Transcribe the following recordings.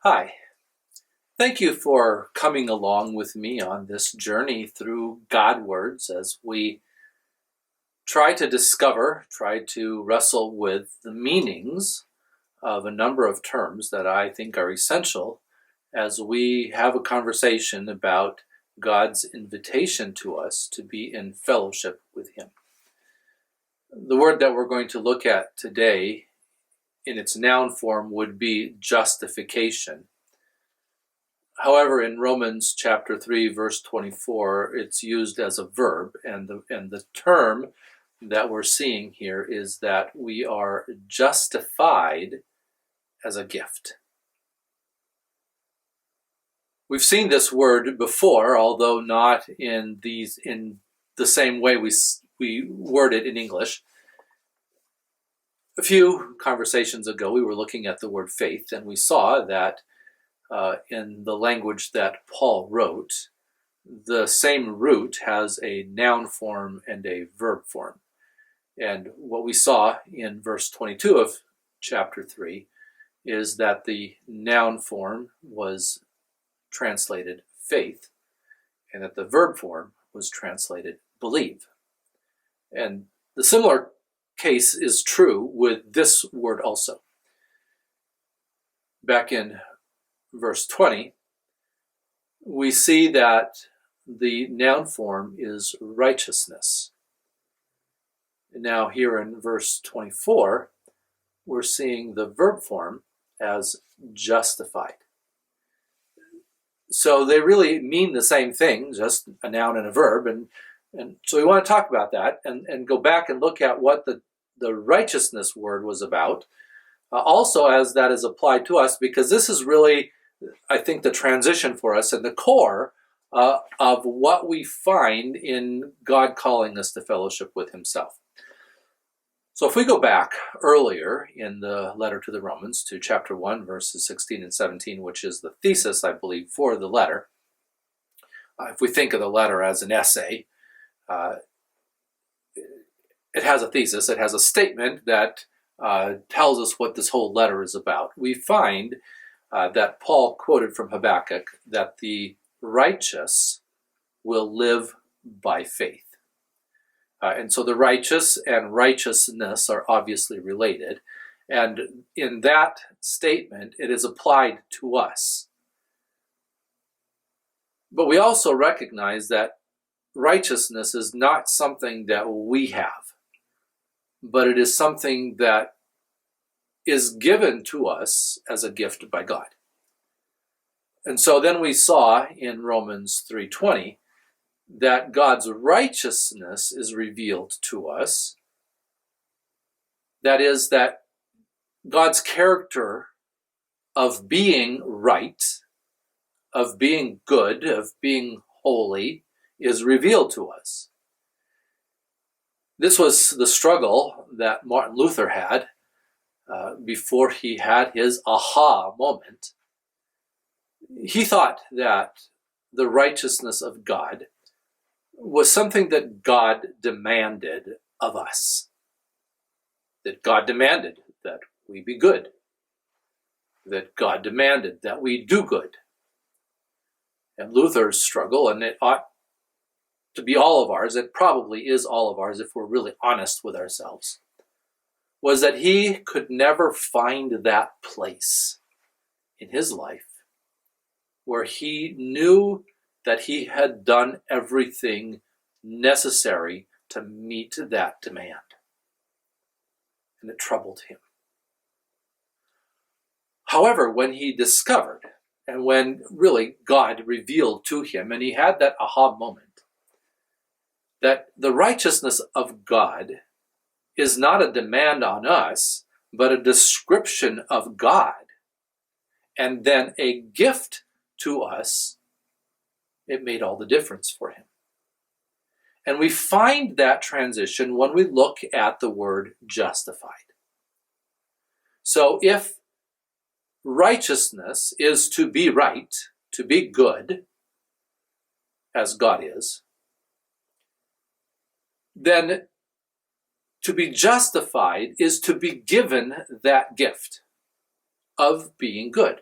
Hi, thank you for coming along with me on this journey through God words as we try to wrestle with the meanings of a number of terms that I think are essential as we have a conversation about God's invitation to us to be in fellowship with Him. The word that we're going to look at today in its noun form would be justification. However, in Romans chapter 3, verse 24, it's used as a verb, and the term that we're seeing here is that we are justified as a gift. We've seen this word before, although not in the same way we word it in English. A few conversations ago, we were looking at the word faith, and we saw that in the language that Paul wrote, the same root has a noun form and a verb form. And what we saw in verse 22 of chapter 3 is that the noun form was translated faith, and that the verb form was translated believe. And the similar case is true with this word also. Back in verse 20, we see that the noun form is righteousness. And now here in verse 24, we're seeing the verb form as justified. So they really mean the same thing, just a noun and a verb. And so we want to talk about that and go back and look at what the righteousness word was about, also as that is applied to us, because this is really, I think, the transition for us and the core of what we find in God calling us to fellowship with Himself. So if we go back earlier in the letter to the Romans to chapter 1, verses 16 and 17, which is the thesis, I believe, for the letter. If we think of the letter as an essay, it has a thesis, it has a statement that tells us what this whole letter is about. We find that Paul quoted from Habakkuk that the righteous will live by faith. And so the righteous and righteousness are obviously related. And in that statement, it is applied to us. But we also recognize that righteousness is not something that we have, but it is something that is given to us as a gift by God. And so then we saw in Romans 3:20 that God's righteousness is revealed to us. That is, that God's character of being right, of being good, of being holy, is revealed to us. This was the struggle that Martin Luther had before he had his aha moment. He thought that the righteousness of God was something that God demanded of us. That God demanded that we be good. That God demanded that we do good. And Luther's struggle, and it ought to be all of ours, it probably is all of ours if we're really honest with ourselves, was that he could never find that place in his life where he knew that he had done everything necessary to meet that demand. And it troubled him. However, when he discovered, and when really God revealed to him, and he had that aha moment, that the righteousness of God is not a demand on us, but a description of God, and then a gift to us, it made all the difference for him. And we find that transition when we look at the word justified. So if righteousness is to be right, to be good, as God is, then to be justified is to be given that gift of being good.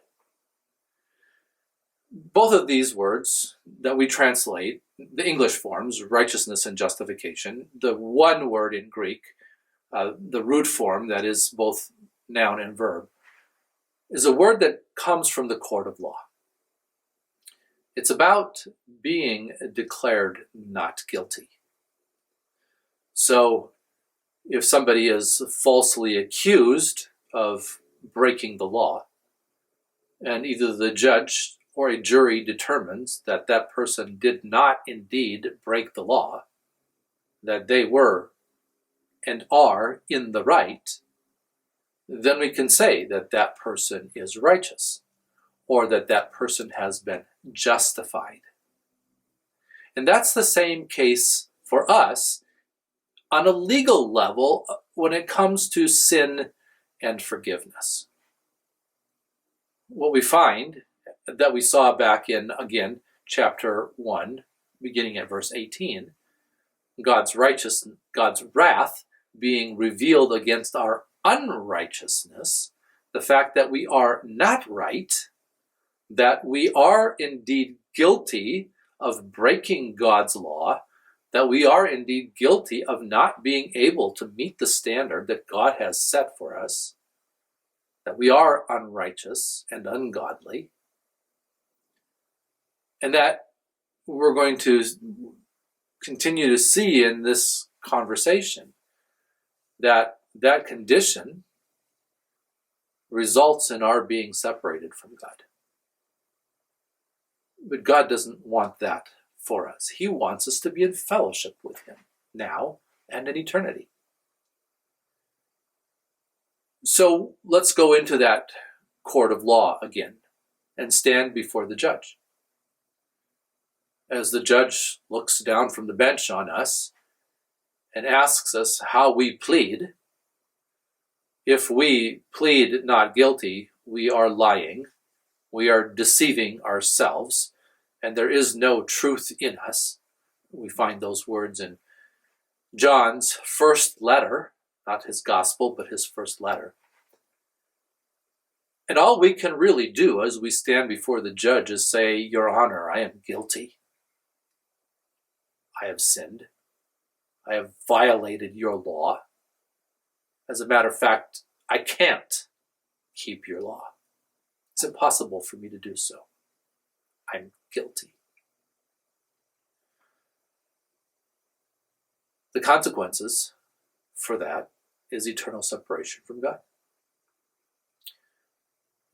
Both of these words that we translate, the English forms, righteousness and justification, the one word in Greek, the root form that is both noun and verb, is a word that comes from the court of law. It's about being declared not guilty. So if somebody is falsely accused of breaking the law, and either the judge or a jury determines that that person did not indeed break the law, that they were and are in the right, then we can say that that person is righteous, or that that person has been justified. And that's the same case for us on a legal level when it comes to sin and forgiveness. What we find that we saw back in, again, chapter 1, beginning at verse 18, God's wrath being revealed against our unrighteousness, the fact that we are not right, that we are indeed guilty of breaking God's law, that we are indeed guilty of not being able to meet the standard that God has set for us, that we are unrighteous and ungodly, and that we're going to continue to see in this conversation that that condition results in our being separated from God. But God doesn't want that for us. He wants us to be in fellowship with him now and in eternity. So let's go into that court of law again and stand before the judge. As the judge looks down from the bench on us and asks us how we plead, if we plead not guilty, we are lying, we are deceiving ourselves, and there is no truth in us. We find those words in John's first letter, not his gospel, but his first letter. And all we can really do as we stand before the judge is say, Your Honor, I am guilty. I have sinned. I have violated your law. As a matter of fact, I can't keep your law. It's impossible for me to do so. I'm guilty. The consequences for that is eternal separation from God.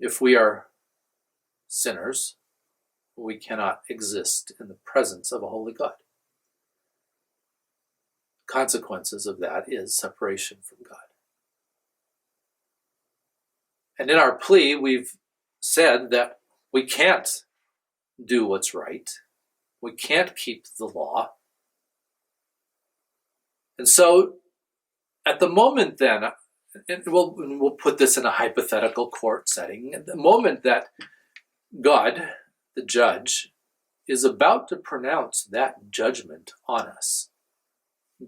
If we are sinners, we cannot exist in the presence of a holy God. Consequences of that is separation from God. And in our plea, we've said that we can't do what's right. We can't keep the law. And so, at the moment then, and we'll put this in a hypothetical court setting, at the moment that God, the judge, is about to pronounce that judgment on us,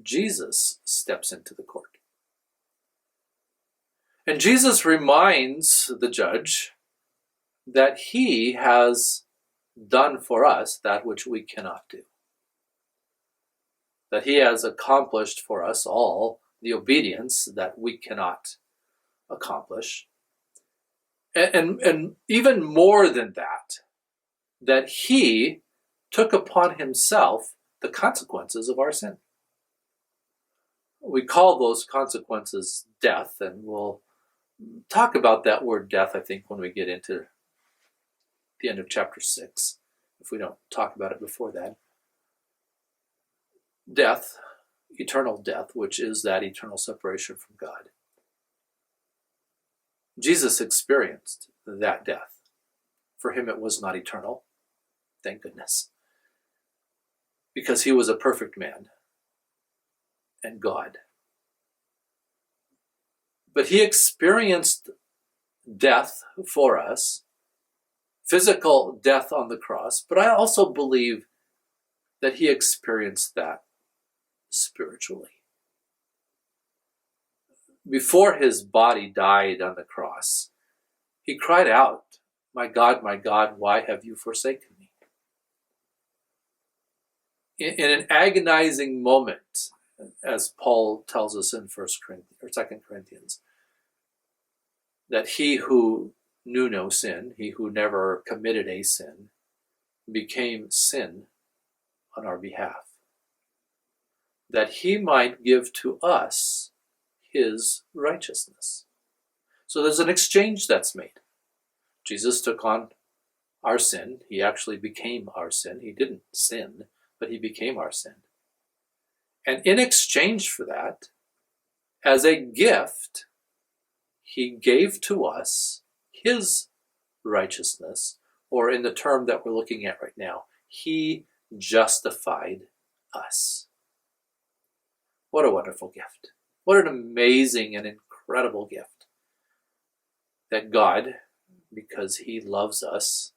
Jesus steps into the court. And Jesus reminds the judge that he has done for us that which we cannot do. That he has accomplished for us all the obedience that we cannot accomplish. And even more than that, that he took upon himself the consequences of our sin. We call those consequences death, and we'll talk about that word death, I think, when we get into the end of chapter 6, if we don't talk about it before that. Death, eternal death, which is that eternal separation from God. Jesus experienced that death. For him it was not eternal, thank goodness, because he was a perfect man and God. But he experienced death for us, physical death on the cross, but I also believe that he experienced that spiritually. Before his body died on the cross, he cried out my God, why have you forsaken me? In an agonizing moment, as Paul tells us in 2 Corinthians, that he who knew no sin, he who never committed a sin, became sin on our behalf, that he might give to us his righteousness. So there's an exchange that's made. Jesus took on our sin. He actually became our sin. He didn't sin, but he became our sin. And in exchange for that, as a gift, he gave to us his righteousness, or in the term that we're looking at right now, he justified us. What a wonderful gift. What an amazing and incredible gift. That God, because he loves us,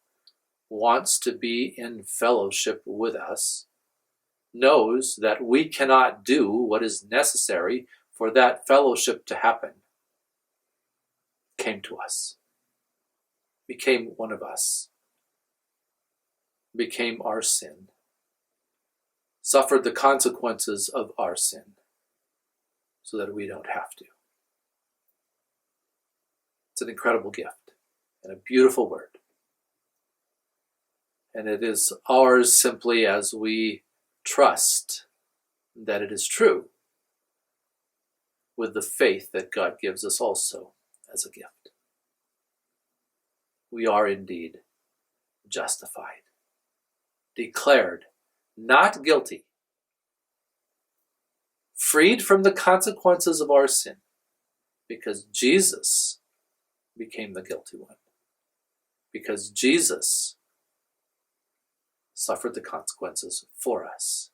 wants to be in fellowship with us, knows that we cannot do what is necessary for that fellowship to happen, came to us, became one of us, became our sin, suffered the consequences of our sin so that we don't have to. It's an incredible gift and a beautiful word. And it is ours simply as we trust that it is true, with the faith that God gives us also as a gift. We are indeed justified, declared not guilty, freed from the consequences of our sin, because Jesus became the guilty one, because Jesus suffered the consequences for us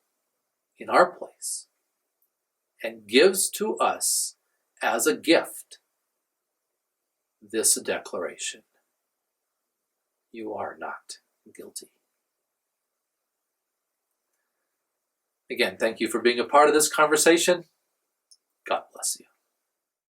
in our place, and gives to us as a gift this declaration: you are not guilty. Again, thank you for being a part of this conversation. God bless you.